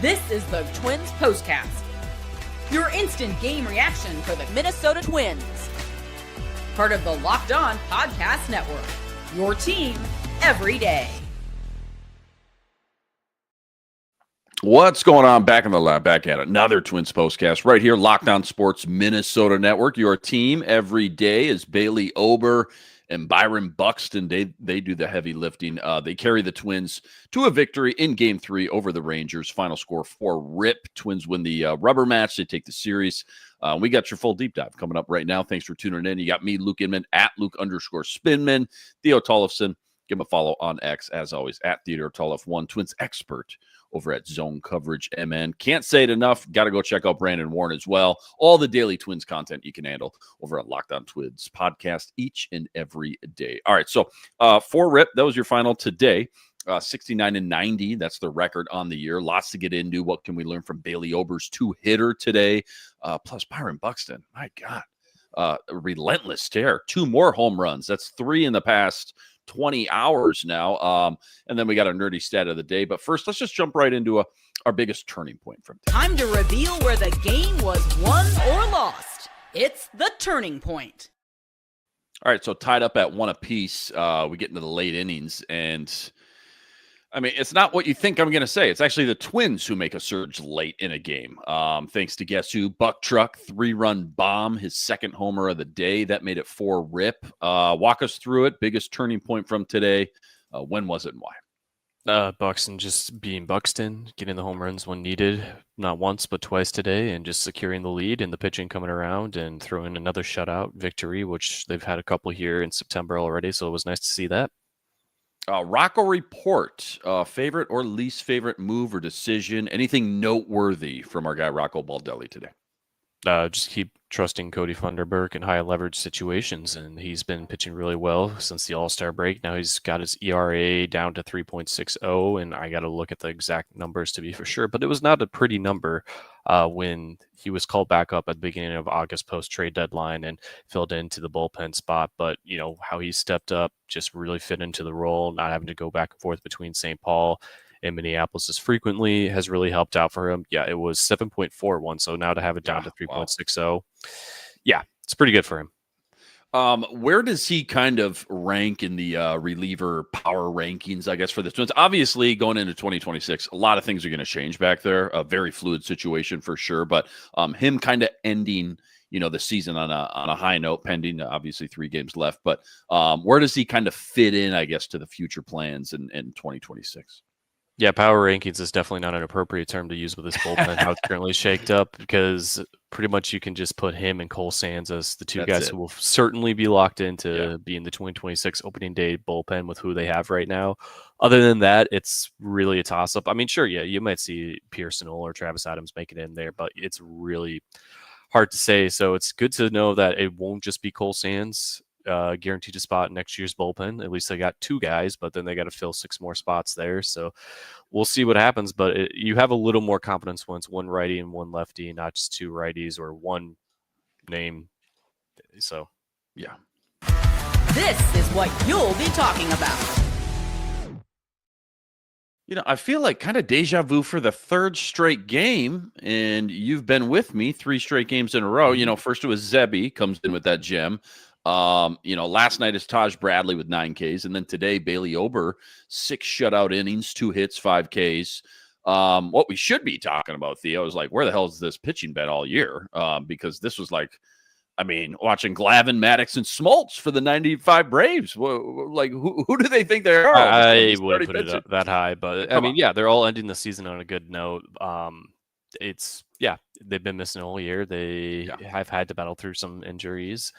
This is the Twins POSTCAST, your instant game reaction for the Minnesota Twins. Part of the Locked On Podcast Network, your team every day. What's going on? Back in the lab, back at another Twins POSTCAST right here, Locked On Sports Minnesota Network. Your team every day is Bailey Ober and Byron Buxton. They do the heavy lifting. They carry the Twins to a victory in Game 3 over the Rangers. Final score 4-rip. Twins win the rubber match. They take the series. We got your full deep dive coming up right now. Thanks for tuning in. You got me, Luke Inman, at Luke_Spinman. Theo Tollefson. Give him a follow on X, as always, at Theodore Tollef1, Twins expert over at Zone Coverage MN. Can't say it enough. Got to go check out Brandon Warren as well. All the daily Twins content you can handle over at Locked On Twins podcast each and every day. All right, so 4-rip. That was your final today. 69-90. That's the record on the year. Lots to get into. What can we learn from Bailey Ober's 2-hitter today? Plus Byron Buxton. My God. A relentless tear. 2 more home runs. That's 3 in the past 20 hours now. And then we got our nerdy stat of the day. But first, let's just jump right into our biggest turning point from today. Time to reveal where the game was won or lost. It's the turning point. All right, so tied up at 1 apiece. We get into the late innings, and I mean, it's not what you think I'm going to say. It's actually the Twins who make a surge late in a game. Thanks to guess who? Buck Truck, 3-run bomb, his second homer of the day. That made it 4-rip. Walk us through it. Biggest turning point from today. When was it and why? Buxton just being Buxton, getting the home runs when needed, not once but twice today, and just securing the lead and the pitching coming around and throwing another shutout victory, which they've had a couple here in September already, so it was nice to see that. Rocco Report, favorite or least favorite move or decision? Anything noteworthy from our guy Rocco Baldelli today? Just keep trusting Cody Funderburk in high leverage situations, and he's been pitching really well since the All-Star break. Now he's got his ERA down to 3.60, and I got to look at the exact numbers to be for sure, but it was not a pretty number when he was called back up at the beginning of August post-trade deadline and filled into the bullpen spot. But, you know, how he stepped up, just really fit into the role, not having to go back and forth between St. Paul in Minneapolis as frequently has really helped out for him. Yeah, it was 7.41. So now to have it down to 3.60. Wow. Yeah, it's pretty good for him. Where does he kind of rank in the reliever power rankings, I guess, for the Twins? Obviously, going into 2026, a lot of things are going to change back there. A very fluid situation for sure. But him kind of ending, you know, the season on a high note, pending obviously 3 games left. But where does he kind of fit in, I guess, to the future plans in 2026? Yeah, power rankings is definitely not an appropriate term to use with this bullpen, how it's currently shaked up, because pretty much you can just put him and Cole Sands as the two guys who will certainly be locked into being the 2026 opening day bullpen with who they have right now. Other than that, it's really a toss-up. I mean, sure, yeah, you might see Pearson or Travis Adams make it in there, but it's really hard to say. So it's good to know that it won't just be Cole Sands guaranteed a spot in next year's bullpen. At least they got 2 guys, but then they got to fill 6 more spots there. So we'll see what happens. But you have a little more confidence when it's 1 righty and 1 lefty, not just 2 righties or 1 name. So, yeah. This is what you'll be talking about. You know, I feel like kind of deja vu for the 3rd straight game, and you've been with me 3 straight games in a row. You know, first it was Zebby comes in with that gem. You know, last night is Taj Bradley with 9 Ks, and then today Bailey Ober, 6 shutout innings, 2 hits, 5 Ks. What we should be talking about, Theo, is like, where the hell is this pitching been all year? Because this was like, I mean, watching Glavine, Maddox, and Smoltz for the 95 Braves. Like, who do they think they are? I wouldn't put it up that high, but I mean, yeah, they're all ending the season on a good note. They've been missing all year. They have had to battle through some injuries.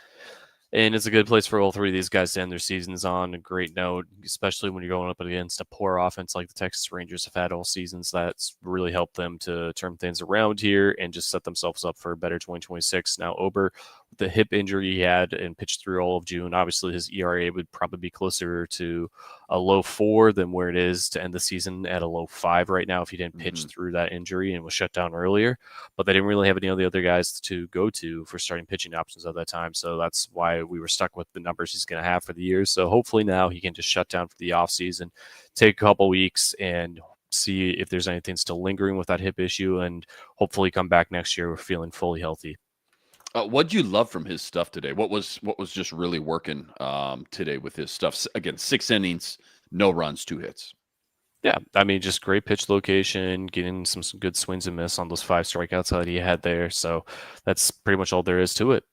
And it's a good place for all 3 of these guys to end their seasons on a great note, especially when you're going up against a poor offense like the Texas Rangers have had all seasons. That's really helped them to turn things around here and just set themselves up for a better 2026. Now, Ober, the hip injury he had and pitched through all of June, obviously his ERA would probably be closer to a low 4 than where it is to end the season at a low 5 right now if he didn't pitch through that injury and was shut down earlier. But they didn't really have any of the other guys to go to for starting pitching options at that time. So that's why we were stuck with the numbers he's going to have for the year. So hopefully now he can just shut down for the offseason, take a couple weeks, and see if there's anything still lingering with that hip issue, and hopefully come back next year feeling fully healthy. What'd you love from his stuff today? What was just really working today with his stuff? Again, 6 innings, no runs, 2 hits. Yeah, I mean, just great pitch location, getting some good swings and miss on those 5 strikeouts that he had there. So that's pretty much all there is to it.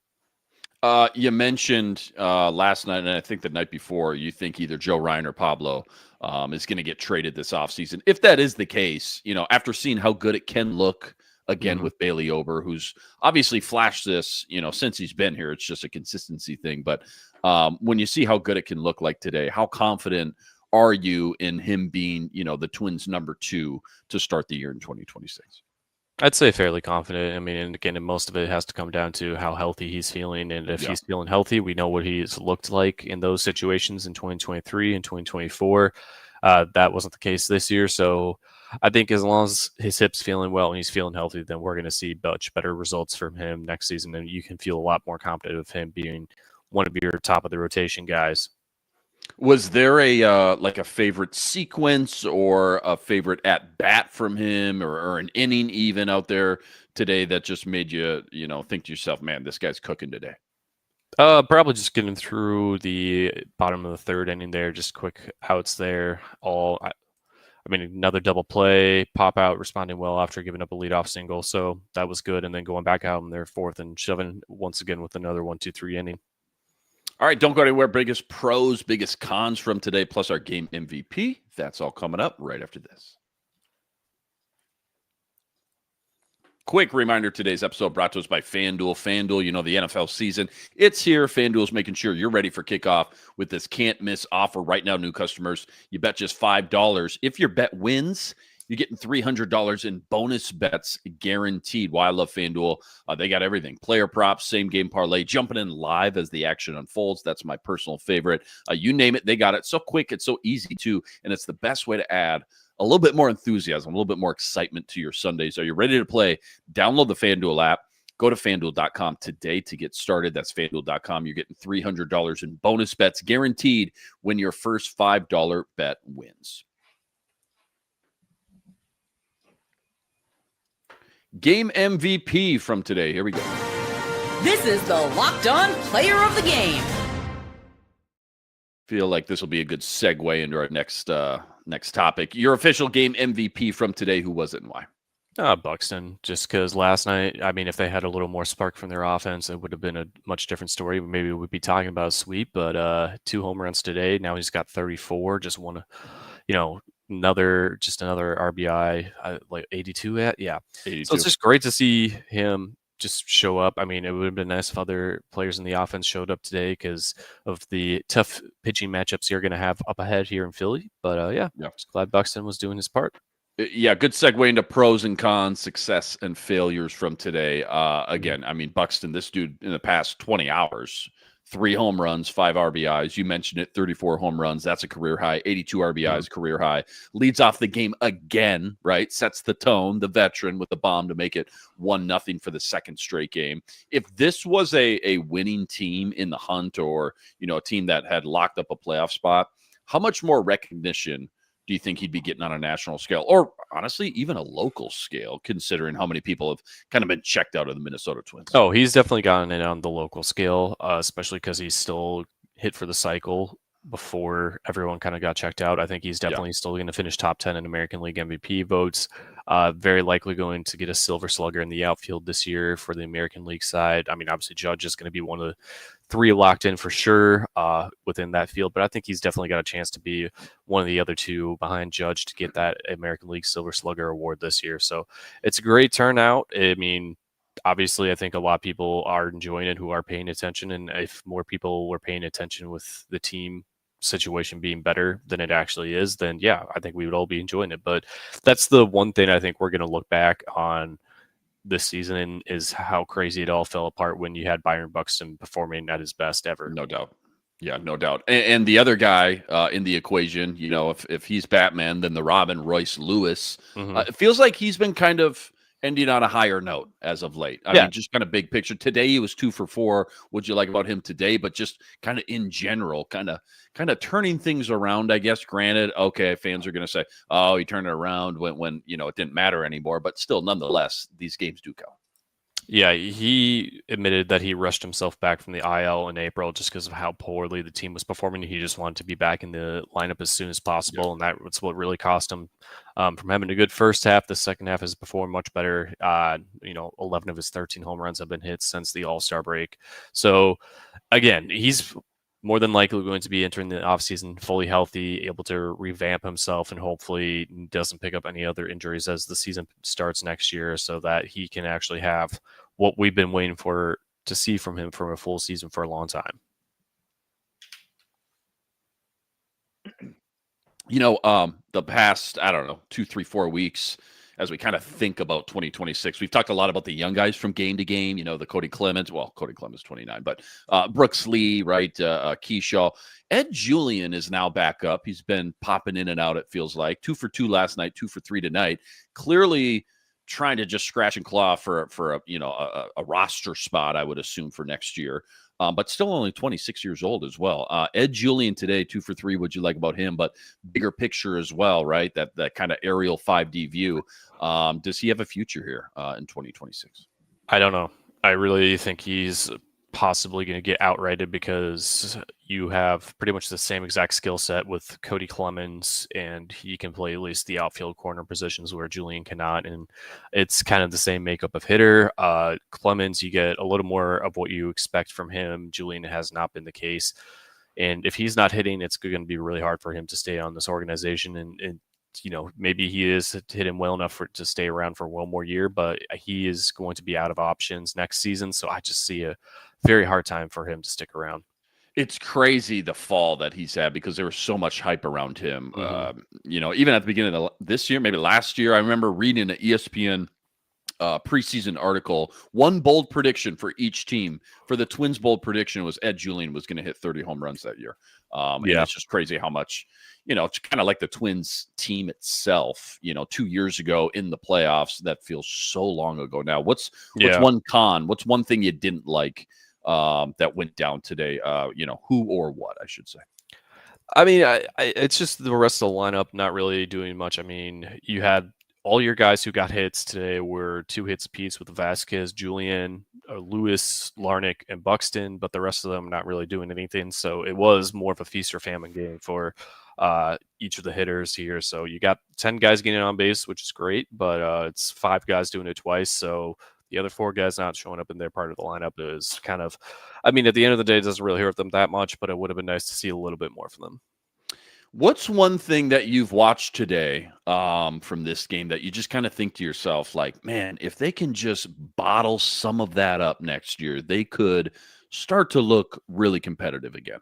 You mentioned last night, and I think the night before, you think either Joe Ryan or Pablo is going to get traded this offseason. If that is the case, after seeing how good it can look again with Bailey Ober, who's obviously flashed this, since he's been here, it's just a consistency thing. But when you see how good it can look like today, how confident are you in him being, the Twins' number 2 to start the year in 2026? I'd say fairly confident. I mean, and again, most of it has to come down to how healthy he's feeling. And if he's feeling healthy, we know what he's looked like in those situations in 2023 and 2024. That wasn't the case this year. So I think as long as his hip's feeling well and he's feeling healthy, then we're going to see much better results from him next season. And you can feel a lot more confident of him being one of your top of the rotation guys. Was there a favorite sequence or a favorite at bat from him or an inning even out there today that just made you, think to yourself, man, this guy's cooking today? Probably just getting through the bottom of the 3rd inning there, just quick outs there. I mean, another double play, pop out, responding well after giving up a leadoff single. So that was good. And then going back out in their 4th and shoving once again with another 1-2-3 inning. All right, don't go anywhere. Biggest pros, biggest cons from today, plus our game MVP. That's all coming up right after this. Quick reminder, today's episode brought to us by FanDuel. FanDuel, the NFL season, it's here. FanDuel's making sure you're ready for kickoff with this can't-miss offer right now, new customers. You bet just $5. If your bet wins, you're getting $300 in bonus bets guaranteed. Why I love FanDuel. They got everything. Player props, same game parlay, jumping in live as the action unfolds. That's my personal favorite. You name it, they got it. So quick, it's so easy too, and it's the best way to add a little bit more enthusiasm, a little bit more excitement to your Sundays. Are you ready to play? Download the FanDuel app. Go to FanDuel.com today to get started. That's FanDuel.com. You're getting $300 in bonus bets guaranteed when your first $5 bet wins. Game MVP from today. Here we go. This is the Locked On Player of the Game. Feel like this will be a good segue into our next topic. Your official game MVP from today. Who was it and why? Buxton, just because last night, I mean, if they had a little more spark from their offense, it would have been a much different story. Maybe we'd be talking about a sweep, but 2 home runs today. Now he's got 34. Just want to, another RBI, like 82 at, yeah. 82. So it's just great to see him just show up. I mean, it would have been nice if other players in the offense showed up today because of the tough pitching matchups you're going to have up ahead here in Philly. But just glad Buxton was doing his part. Yeah, good segue into pros and cons, success and failures from today. Again, I mean, Buxton, this dude in the past 20 hours, 3 home runs, 5 RBIs. You mentioned it, 34 home runs. That's a career high. 82 RBIs, career high. Leads off the game again, right? Sets the tone, the veteran with the bomb to make it 1-0 for the 2nd straight game. If this was a winning team in the hunt or, a team that had locked up a playoff spot, how much more recognition do you think he'd be getting on a national scale or honestly, even a local scale, considering how many people have kind of been checked out of the Minnesota Twins? Oh, he's definitely gotten it on the local scale, especially because he's still hit for the cycle before everyone kind of got checked out. I think he's definitely still going to finish top 10 in American League MVP votes. Very likely going to get a Silver Slugger in the outfield this year for the American League side. I mean, obviously Judge is going to be one of the 3 locked in for sure within that field, but I think he's definitely got a chance to be one of the other 2 behind Judge to get that American League Silver Slugger award this year. So it's a great turnout. I mean, obviously, I think a lot of people are enjoying it who are paying attention, and if more people were paying attention with the team situation being better than it actually is, then yeah, I think we would all be enjoying it. But that's the one thing I think we're going to look back on this season is how crazy it all fell apart when you had Byron Buxton performing at his best ever. No doubt. Yeah, no doubt. And the other guy in the equation, if he's Batman, then the Robin, Royce Lewis. It feels like he's been kind of ending on a higher note as of late. I mean, just kind of big picture. Today he was 2 for 4. What'd you like about him today? But just kind of in general, kind of turning things around, I guess. Granted, okay, fans are going to say, oh, he turned it around when it didn't matter anymore. But still, nonetheless, these games do count. Yeah, he admitted that he rushed himself back from the IL in April just because of how poorly the team was performing. He just wanted to be back in the lineup as soon as possible, and that's what really cost him from having a good first half. The second half has performed much better. 11 of his 13 home runs have been hits since the All-Star break. So, again, he's more than likely going to be entering the offseason fully healthy, able to revamp himself, and hopefully doesn't pick up any other injuries as the season starts next year so that he can actually have what we've been waiting for to see from him for a full season for a long time. The past, I don't know, 2, 3, 4 weeks, as we kind of think about 2026, we've talked a lot about the young guys from game to game, the Cody Clemens, Cody Clemens 29, but Brooks Lee, right? Keyshaw. Ed Julian is now back up. He's been popping in and out, it feels like. 2 for 2 last night, 2 for 3 tonight. Clearly trying to just scratch and claw for a roster spot, I would assume, for next year. But still only 26 years old as well. Ed Julian today, 2 for 3. What'd you like about him? But bigger picture as well, right? That kind of aerial 5D view. Does he have a future here in 2026? I don't know. I really think he's possibly going to get outrighted because you have pretty much the same exact skill set with Cody Clemens, and he can play at least the outfield corner positions where Julian cannot, and it's kind of the same makeup of hitter. Clemens, you get a little more of what you expect from him. Julian has not been the case, and if he's not hitting, it's going to be really hard for him to stay on this organization, and maybe he is hitting well enough to stay around for one more year, but he is going to be out of options next season. So I just see a very hard time for him to stick around. It's crazy the fall that he's had because there was so much hype around him. Mm-hmm. Even at the beginning of this year, maybe last year, I remember reading an ESPN preseason article. One bold prediction for each team. For the Twins, bold prediction was Ed Julian was going to hit 30 home runs that year. And it's just crazy how much, it's kind of like the Twins team itself, 2 years ago in the playoffs. That feels so long ago now. What's one con? What's one thing you didn't like that went down today? Who or what, I should say. I mean, it's just the rest of the lineup not really doing much. I mean, you had all your guys who got hits today were 2 hits apiece with Vasquez, Julian, Lewis, Larnach, and Buxton, but the rest of them not really doing anything. So it was more of a feast or famine game for each of the hitters here. So you got 10 guys getting on base, which is great, but it's 5 guys doing it twice. So the other 4 guys not showing up in their part of the lineup is kind of, I mean, at the end of the day, it doesn't really hurt them that much, but it would have been nice to see a little bit more from them. What's one thing that you've watched today from this game that you just kind of think to yourself, like, man, if they can just bottle some of that up next year, they could start to look really competitive again?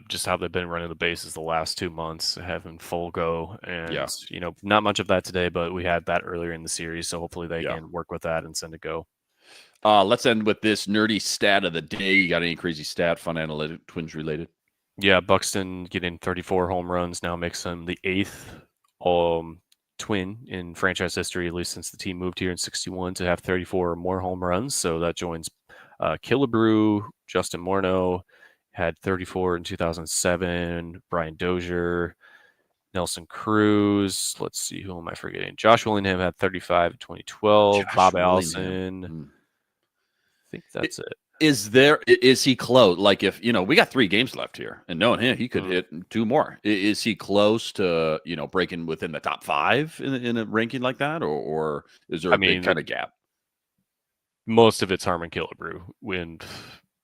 Just how they've been running the bases the last 2 months, having full go, and not much of that today, but we had that earlier in the series, so hopefully they can work with that and send it go. Let's end with this nerdy stat of the day. You got any crazy stat, fun analytic, Twins related? Yeah, Buxton getting 34 home runs now makes him the 8th Twin in franchise history, at least since the team moved here in '61, to have 34 or more home runs. So that joins Killebrew, Justin Morneau had 34 in 2007, Brian Dozier, Nelson Cruz. Let's see, who am I forgetting? Josh Willingham had 35 in 2012. Bob Allison. I think that's it. Is he close? Like, if we got 3 games left here, and knowing him, he could hit 2 more. Is he close to breaking within the top 5 in a ranking like that, or is there a big kind of gap? Most of it's Harmon Killebrew in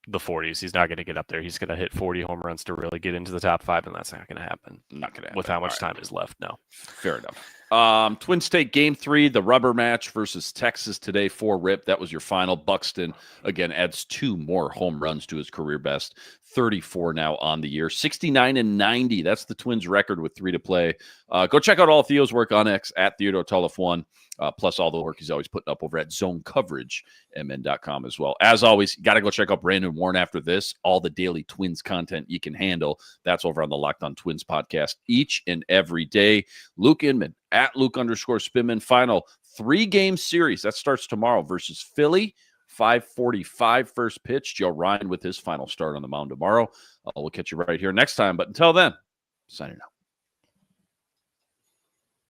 the 40s. He's not going to get up there. He's going to hit 40 home runs to really get into the top 5, and that's not going to happen. Not going to happen with how much time is left. No, fair enough. Twins take game 3, the rubber match versus Texas today, 4 rip. That was your final. Buxton, again, adds 2 more home runs to his career best. 34 now on the year. 69 and 90. That's the Twins record with 3 to play. Go check out all Theo's work on X at Theodore Tulloff 1. Plus all the work he's always putting up over at zonecoveragemn.com as well. As always, you got to go check out Brandon Warren after this. All the daily Twins content you can handle. That's over on the Locked On Twins podcast each and every day. Luke Inman at Luke _Spinman. Final 3-game series. That starts tomorrow versus Philly. 5:45 first pitch. Joe Ryan with his final start on the mound tomorrow. We'll catch you right here next time. But until then, signing out.